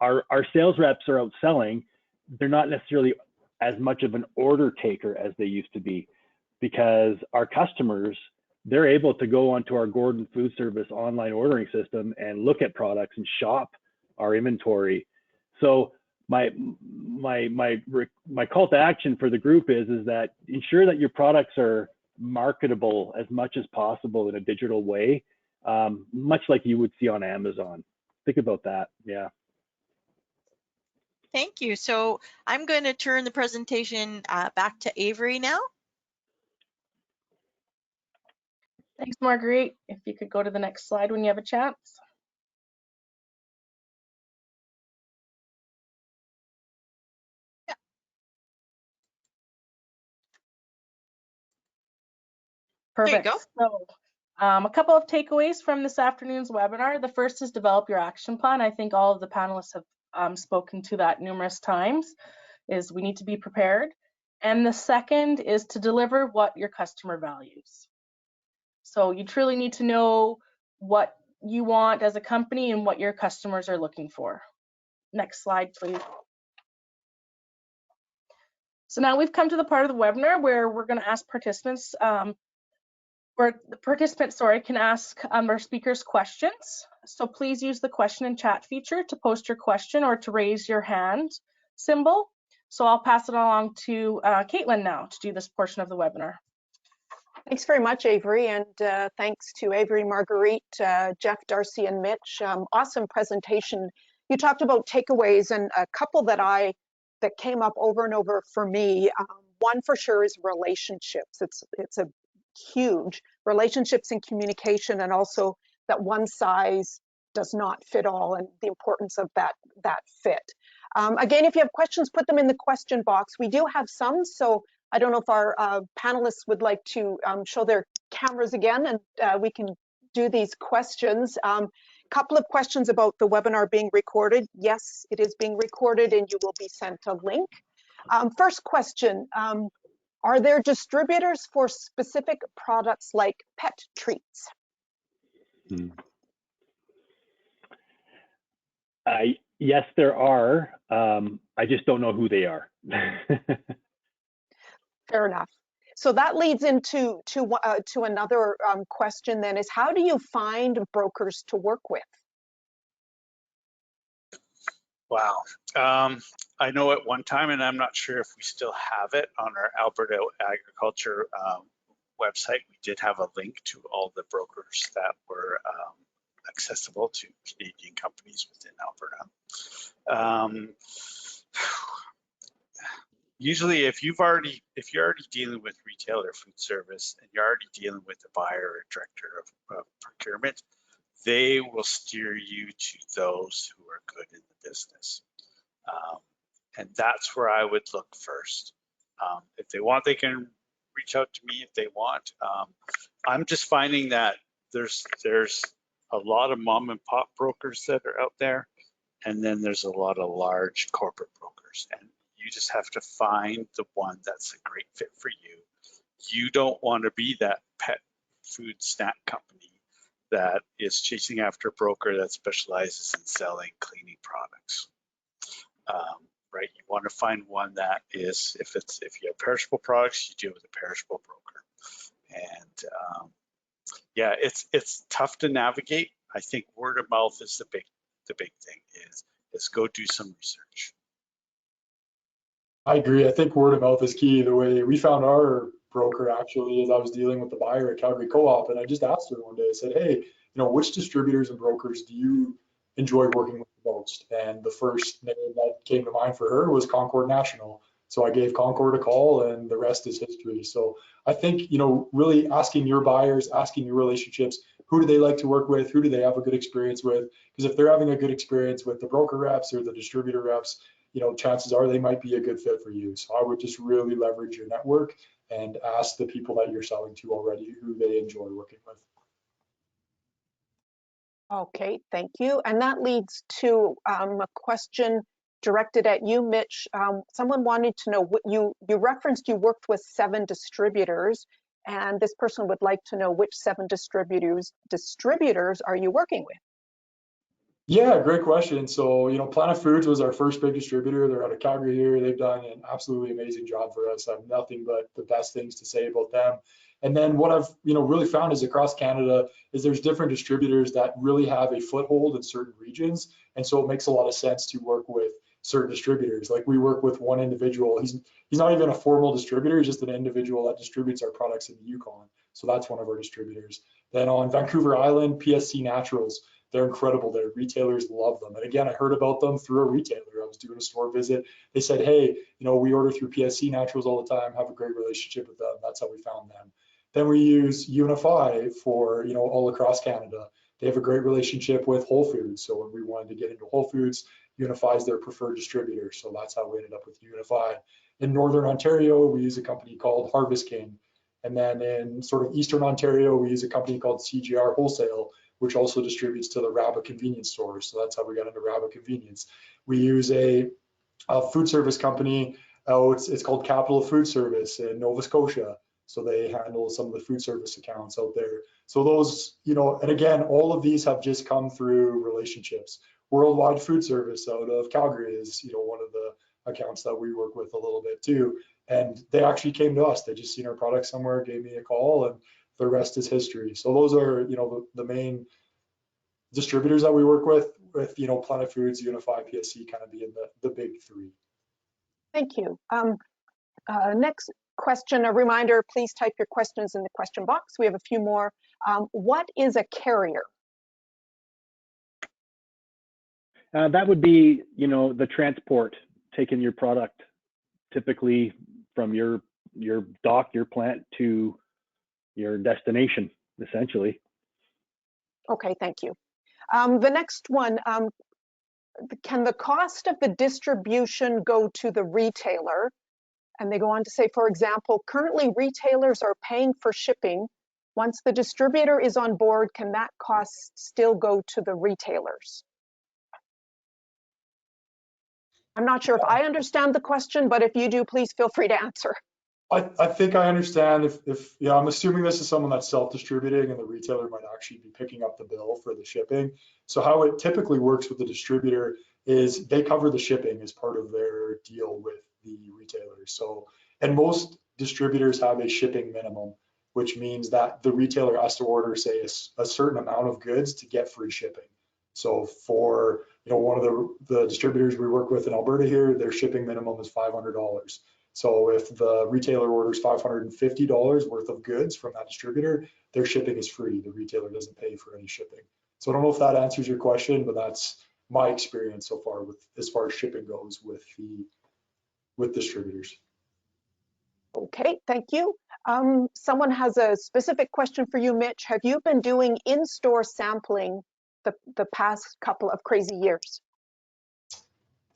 our sales reps are out selling. They're not necessarily as much of an order taker as they used to be, because our customers, they're able to go onto our Gordon Food Service online ordering system and look at products and shop our inventory. So my call to action for the group is that ensure that your products are marketable as much as possible in a digital way, much like you would see on Amazon. Think about that. Yeah. Thank you. So I'm going to turn the presentation back to Avery now. Thanks, Marguerite. If you could go to the next slide when you have a chance. Perfect. There you So, a couple of takeaways from this afternoon's webinar. The first is develop your action plan. I think all of the panelists have spoken to that numerous times, is we need to be prepared. And the second is to deliver what your customer values. So you truly need to know what you want as a company and what your customers are looking for. Next slide, please. So now we've come to the part of the webinar where we're going to ask participants, where the participants, can ask our speakers questions. So please use the question and chat feature to post your question or to raise your hand symbol. So I'll pass it along to Caitlin now to do this portion of the webinar. Thanks very much, Avery, and thanks to Avery, Marguerite, Jeff, Darcy, and Mitch. Awesome presentation. You talked about takeaways, and a couple that came up over and over for me. One for sure is relationships. It's a huge relationships and communication, and also that one size does not fit all, and the importance of that fit. Again, if you have questions, put them in the question box. We do have some, so I don't know if our panelists would like to show their cameras again, and we can do these questions. Couple of questions about the webinar being recorded. Yes, it is being recorded, and you will be sent a link. First question, are there distributors for specific products like pet treats? Yes, there are. I just don't know who they are. Fair enough. So that leads into another question then, is how do you find brokers to work with? Wow. I know at one time, and I'm not sure if we still have it, on our Alberta agriculture website, we did have a link to all the brokers that were accessible to Canadian companies within Alberta. Usually, if you're already dealing with retail or food service, and you're already dealing with a buyer or director of procurement, they will steer you to those who are good in the business. And that's where I would look first. If they want, they can reach out to me if they want. I'm just finding that there's a lot of mom and pop brokers that are out there, and then there's a lot of large corporate brokers, and you just have to find the one that's a great fit for you. You don't want to be that pet food snack company that is chasing after a broker that specializes in selling cleaning products. Right, you want to find one that is, if you have perishable products, you deal with a perishable broker. And yeah, it's tough to navigate. I think word of mouth is the big thing. Is go do some research. I agree. I think word of mouth is key. The way we found our broker actually is I was dealing with the buyer at Calgary Co-op, and I just asked her one day. I said, "Hey, which distributors and brokers do you enjoy working with the most?" And the first name that came to mind for her was Concord National. So I gave Concord a call, and the rest is history. So I think, really asking your buyers, asking your relationships, who do they like to work with? Who do they have a good experience with? Because if they're having a good experience with the broker reps or the distributor reps, chances are they might be a good fit for you. So I would just really leverage your network and ask the people that you're selling to already who they enjoy working with. Okay, thank you. And that leads to a question directed at you, Mitch. Someone wanted to know what you referenced. You worked with 7 distributors, and this person would like to know which 7 distributors are you working with? Yeah, great question. So, Planet Foods was our first big distributor. They're out of Calgary here. They've done an absolutely amazing job for us. I have nothing but the best things to say about them. And then what I've, really found is across Canada is there's different distributors that really have a foothold in certain regions. And so it makes a lot of sense to work with certain distributors. Like we work with one individual. He's not even a formal distributor. He's just an individual that distributes our products in the Yukon. So that's one of our distributors. Then on Vancouver Island, PSC Naturals. They're incredible. Their retailers love them. And again, I heard about them through a retailer. I was doing a store visit. They said, hey, we order through PSC Naturals all the time, have a great relationship with them. That's how we found them. Then we use Unify for, all across Canada. They have a great relationship with Whole Foods. So when we wanted to get into Whole Foods, Unify is their preferred distributor. So that's how we ended up with Unify. In Northern Ontario, we use a company called Harvest King. And then in sort of Eastern Ontario, we use a company called CGR Wholesale, which also distributes to the Rabbit convenience stores. So that's how we got into Rabbit convenience. We use a food service company. It's called Capital Food Service in Nova Scotia. So they handle some of the food service accounts out there. So those, and again, all of these have just come through relationships. Worldwide Food Service out of Calgary is, one of the accounts that we work with a little bit too. And they actually came to us. They just seen our product somewhere, gave me a call, and the rest is history. So those are, the main distributors that we work with Planet Foods, Unify, PSC kind of being the big three. Thank you. Next question, a reminder, please type your questions in the question box. We have a few more. What is a carrier? That would be, the transport, taking your product typically from your dock, your plant to your destination, essentially. Okay, thank you. The next one, can the cost of the distribution go to the retailer? And they go on to say, for example, currently retailers are paying for shipping. Once the distributor is on board, can that cost still go to the retailers? I'm not sure if I understand the question, but if you do, please feel free to answer. I think I understand if I'm assuming this is someone that's self-distributing and the retailer might actually be picking up the bill for the shipping. So how it typically works with the distributor is they cover the shipping as part of their deal with the retailer. So, and most distributors have a shipping minimum, which means that the retailer has to order, say, a certain amount of goods to get free shipping. So for, one of the distributors we work with in Alberta here, their shipping minimum is $500. So if the retailer orders $550 worth of goods from that distributor, their shipping is free. The retailer doesn't pay for any shipping. So I don't know if that answers your question, but that's my experience so far as far as shipping goes with distributors. Okay, thank you. Someone has a specific question for you, Mitch. Have you been doing in-store sampling the past couple of crazy years?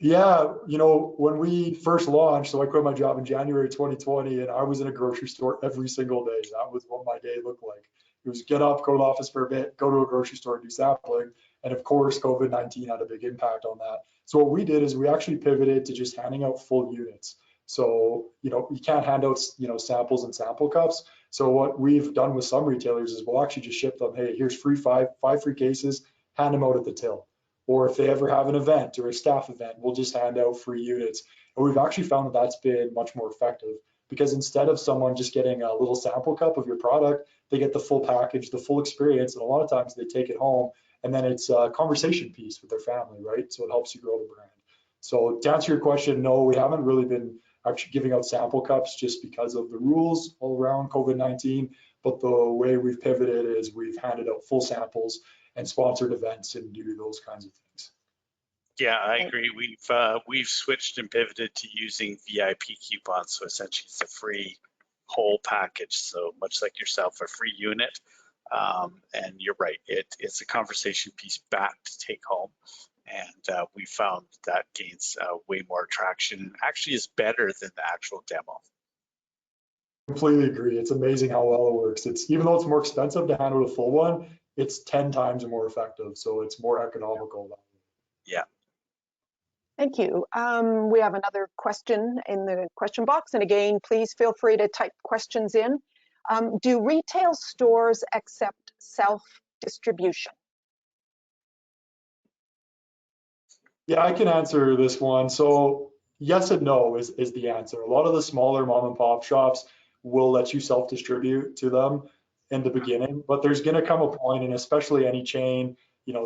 Yeah, when we first launched, so I quit my job in January 2020, and I was in a grocery store every single day. That was what my day looked like. It was get up, go to the office for a bit, go to a grocery store and do sampling. And of course, COVID-19 had a big impact on that. So what we did is we actually pivoted to just handing out full units. So, you can't hand out, samples and sample cups. So what we've done with some retailers is we'll actually just ship them, hey, here's five free cases, hand them out at the till. Or if they ever have an event or a staff event, we'll just hand out free units. And we've actually found that that's been much more effective because instead of someone just getting a little sample cup of your product, they get the full package, the full experience. And a lot of times they take it home and then it's a conversation piece with their family, right? So it helps you grow the brand. So to answer your question, no, we haven't really been actually giving out sample cups just because of the rules all around COVID-19. But the way we've pivoted is we've handed out full samples and sponsored events and do those kinds of things. Yeah, I agree. We've switched and pivoted to using VIP coupons. So essentially it's a free whole package. So much like yourself, a free unit. And you're right, it's a conversation piece back to take home. And we found that gains way more traction and actually is better than the actual demo. Completely agree. It's amazing how well it works. It's even though it's more expensive to handle a full one, it's 10 times more effective. So it's more economical. Yeah. Thank you. We have another question in the question box. And again, please feel free to type questions in. Do retail stores accept self-distribution? Yeah, I can answer this one. So yes and no is the answer. A lot of the smaller mom and pop shops will let you self-distribute to them in the beginning, but there's going to come a point, and especially any chain,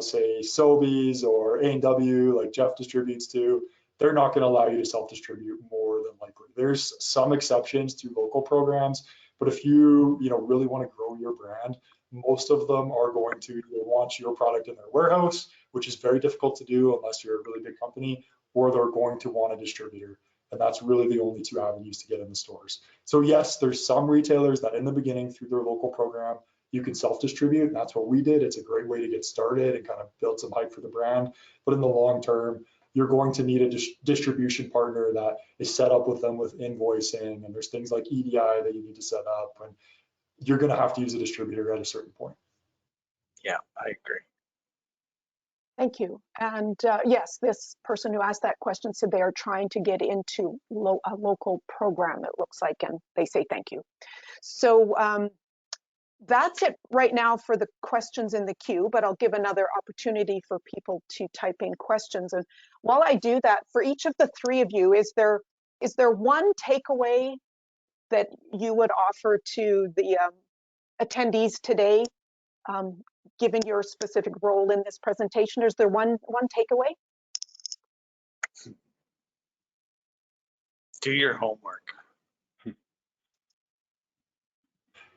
say Sobeys or A&W, like Jeff distributes to, they're not going to allow you to self-distribute more than likely. There's some exceptions to local programs, but if you really want to grow your brand, most of them are going to either want your product in their warehouse, which is very difficult to do unless you're a really big company, or they're going to want a distributor. And that's really the only two avenues to get in the stores. So yes, there's some retailers that in the beginning through their local program, you can self-distribute, and that's what we did. It's a great way to get started and kind of build some hype for the brand. But in the long term, you're going to need a distribution partner that is set up with them with invoicing, and there's things like EDI that you need to set up, and you're going to have to use a distributor at a certain point. Yeah, I agree. Thank you. And yes, this person who asked that question said they are trying to get into a local program, it looks like, and they say thank you. So that's it right now for the questions in the queue, but I'll give another opportunity for people to type in questions. And while I do that, for each of the three of you, is there one takeaway that you would offer to the attendees today, given your specific role in this presentation? Is there one takeaway? Do your homework.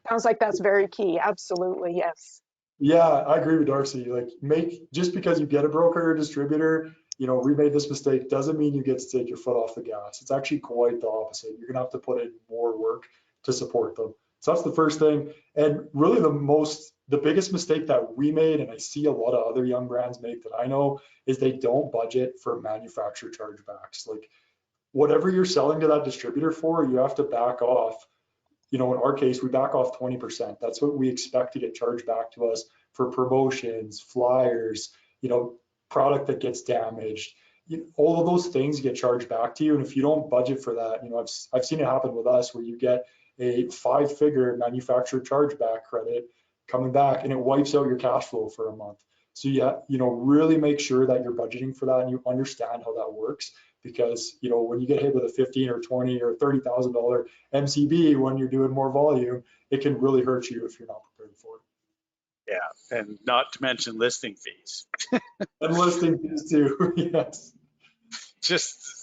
Sounds like that's very key. Absolutely, yes. Yeah, I agree with Darcy. Like, just because you get a broker or distributor, we made this mistake, doesn't mean you get to take your foot off the gas. It's actually quite the opposite. You're gonna have to put in more work to support them. So that's the first thing. And really the biggest mistake that we made, and I see a lot of other young brands make that I know, is they don't budget for manufacturer chargebacks. Like, whatever you're selling to that distributor for, you have to back off. In our case, we back off 20%. That's what we expect to get charged back to us for promotions, flyers, product that gets damaged. All of those things get charged back to you. And if you don't budget for that, I've seen it happen with us where you get a 5-figure manufacturer chargeback credit coming back and it wipes out your cash flow for a month. So really make sure that you're budgeting for that and you understand how that works. Because when you get hit with a $15,000 or $20,000 or $30,000 MCB when you're doing more volume, it can really hurt you if you're not prepared for it. Yeah, and not to mention listing fees. And listing fees too, yes.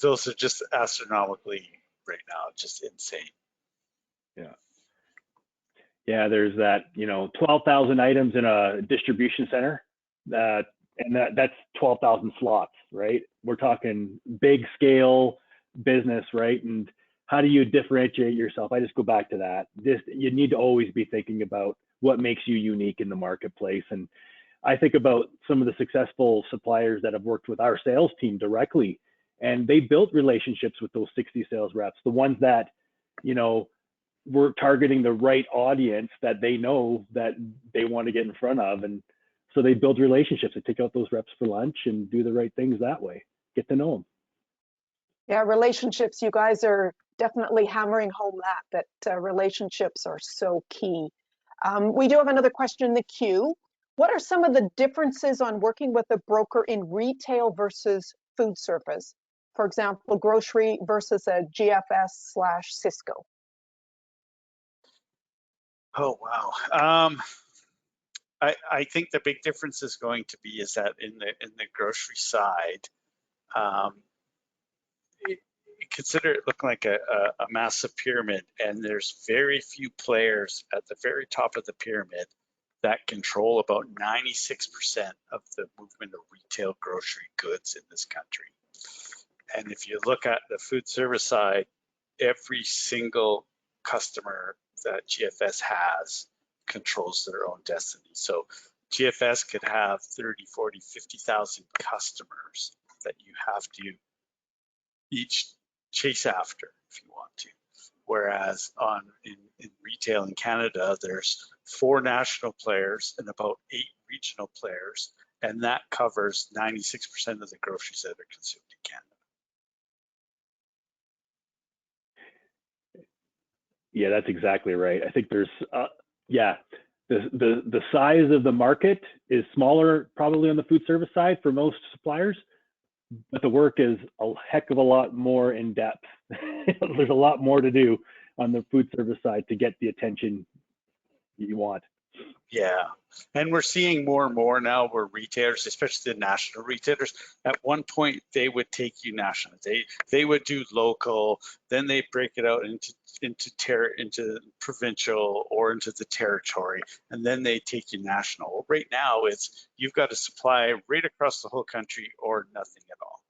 Those are just astronomically right now, just insane. Yeah, there's that 12,000 items in a distribution center, and that's 12,000 slots, right? We're talking big scale business, right? And how do you differentiate yourself? I just go back to that. You need to always be thinking about what makes you unique in the marketplace. And I think about some of the successful suppliers that have worked with our sales team directly, and they built relationships with those 60 sales reps, the ones that, we're targeting the right audience that they know that they want to get in front of. And so they build relationships. They take out those reps for lunch and do the right things that way. Get to know them. Yeah, relationships. You guys are definitely hammering home that relationships are so key. We do have another question in the queue. What are some of the differences on working with a broker in retail versus food service? For example, grocery versus a GFS/Cisco. Oh, wow. I think the big difference is going to be is that in the grocery side, consider it looking like a massive pyramid, and there's very few players at the very top of the pyramid that control about 96% of the movement of retail grocery goods in this country. And if you look at the food service side, every single customer that GFS has controls their own destiny. So GFS could have 30, 40, 50,000 customers that you have to each chase after if you want to. Whereas in retail in Canada, there's 4 national players and about 8 regional players, and that covers 96% of the groceries that are consumed in Canada. Yeah, that's exactly right. I think there's, the size of the market is smaller probably on the food service side for most suppliers, but the work is a heck of a lot more in depth. There's a lot more to do on the food service side to get the attention you want. Yeah, and we're seeing more and more now where retailers, especially the national retailers, at one point they would take you national. They would do local, then they break it out into provincial or into the territory, and then they take you national. Right now, it's you've got to supply right across the whole country or nothing at all.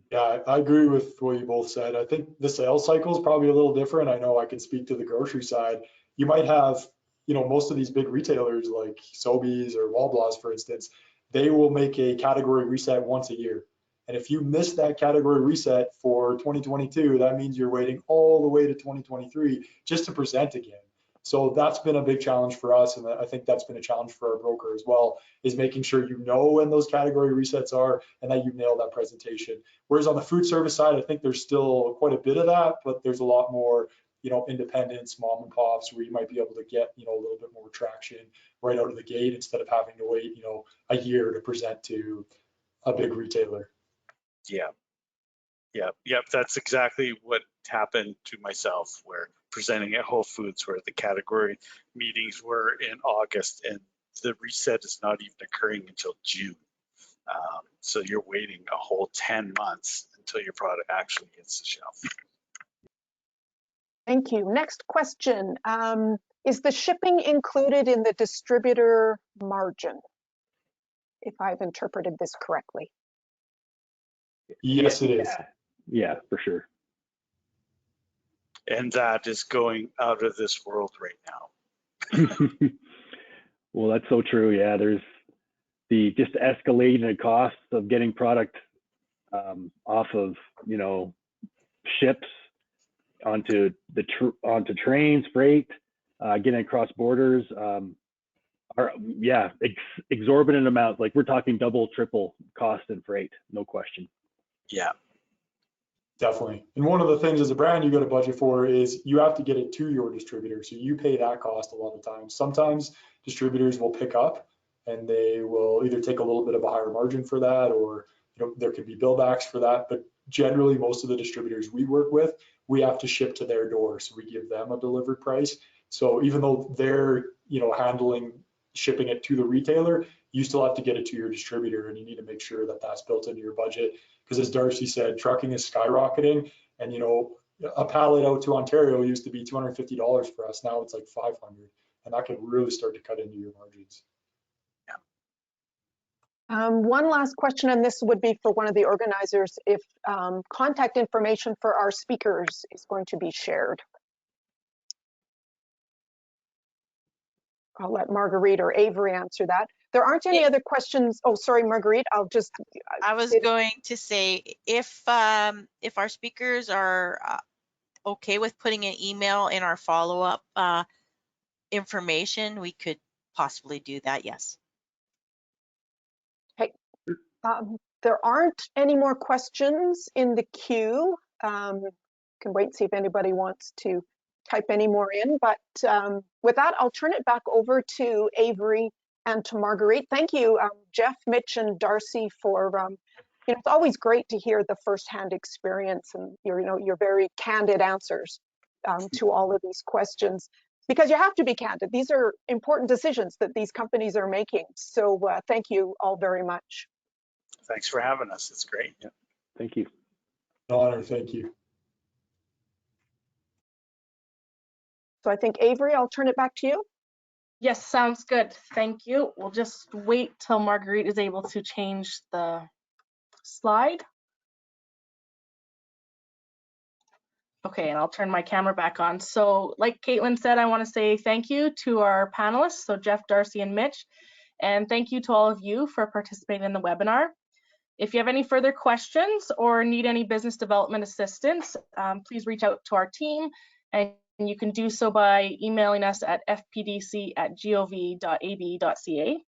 Yeah, I agree with what you both said. I think the sales cycle is probably a little different. I know I can speak to the grocery side. You might have, most of these big retailers like Sobeys or Loblaws, for instance, they will make a category reset once a year. And if you miss that category reset for 2022, that means you're waiting all the way to 2023 just to present again. So that's been a big challenge for us, and I think that's been a challenge for our broker as well, is making sure you know when those category resets are and that you nail that presentation. Whereas on the food service side, I think there's still quite a bit of that, but there's a lot more, independents, mom and pops, where you might be able to get, a little bit more traction right out of the gate instead of having to wait, a year to present to a big retailer. Yeah. That's exactly what happened to myself, where presenting at Whole Foods, where the category meetings were in August and the reset is not even occurring until June. So you're waiting a whole 10 months until your product actually hits the shelf. Thank you. Next question. Is the shipping included in the distributor margin, if I've interpreted this correctly? Yes, it is. Yeah, for sure. And that is going out of this world right now. Well, that's so true. Yeah, there's the just escalating costs of getting product off of ships onto trains, freight, getting across borders. Are exorbitant amounts. Like we're talking double, triple cost and freight, no question. Yeah. Definitely. And one of the things as a brand you got to budget for is you have to get it to your distributor. So you pay that cost a lot of times. Sometimes distributors will pick up and they will either take a little bit of a higher margin for that, or there could be billbacks for that. But generally, most of the distributors we work with, we have to ship to their door. So we give them a delivered price. So even though they're handling shipping it to the retailer, you still have to get it to your distributor, and you need to make sure that that's built into your budget. Because as Darcy said, trucking is skyrocketing, and a pallet out to Ontario used to be $250 for us. Now it's like $500, and that can really start to cut into your margins. One last question, and this would be for one of the organizers, if contact information for our speakers is going to be shared. I'll let Marguerite or Avery answer that. There aren't any other questions. Oh, sorry, Marguerite, I was going to say, if our speakers are okay with putting an email in our follow-up information, we could possibly do that, yes. Okay. There aren't any more questions in the queue. Can wait and see if anybody wants to type any more in, but with that, I'll turn it back over to Avery and to Marguerite. Thank you, Jeff, Mitch, and Darcy for, it's always great to hear the firsthand experience and your very candid answers to all of these questions, because you have to be candid. These are important decisions that these companies are making. So thank you all very much. Thanks for having us. It's great. Yeah. Thank you. An honor. Thank you. So I think, Avery, I'll turn it back to you. Yes, sounds good. Thank you. We'll just wait till Marguerite is able to change the slide. Okay, and I'll turn my camera back on. So like Caitlin said, I want to say thank you to our panelists, so Jeff, Darcy, and Mitch, and thank you to all of you for participating in the webinar. If you have any further questions or need any business development assistance, please reach out to our team, and you can do so by emailing us at fpdc@gov.ab.ca.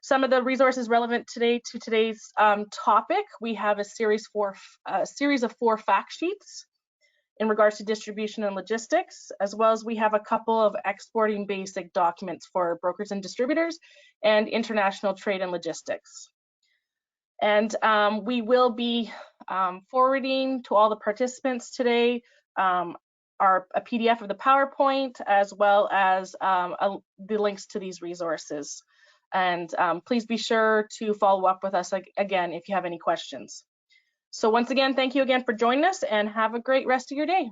Some of the resources relevant today to today's topic, we have a series of 4 fact sheets in regards to distribution and logistics, as well as we have a couple of exporting basic documents for brokers and distributors and international trade and logistics. And we will be forwarding to all the participants today a PDF of the PowerPoint, as well as the links to these resources. And please be sure to follow up with us again if you have any questions. So once again, thank you again for joining us, and have a great rest of your day.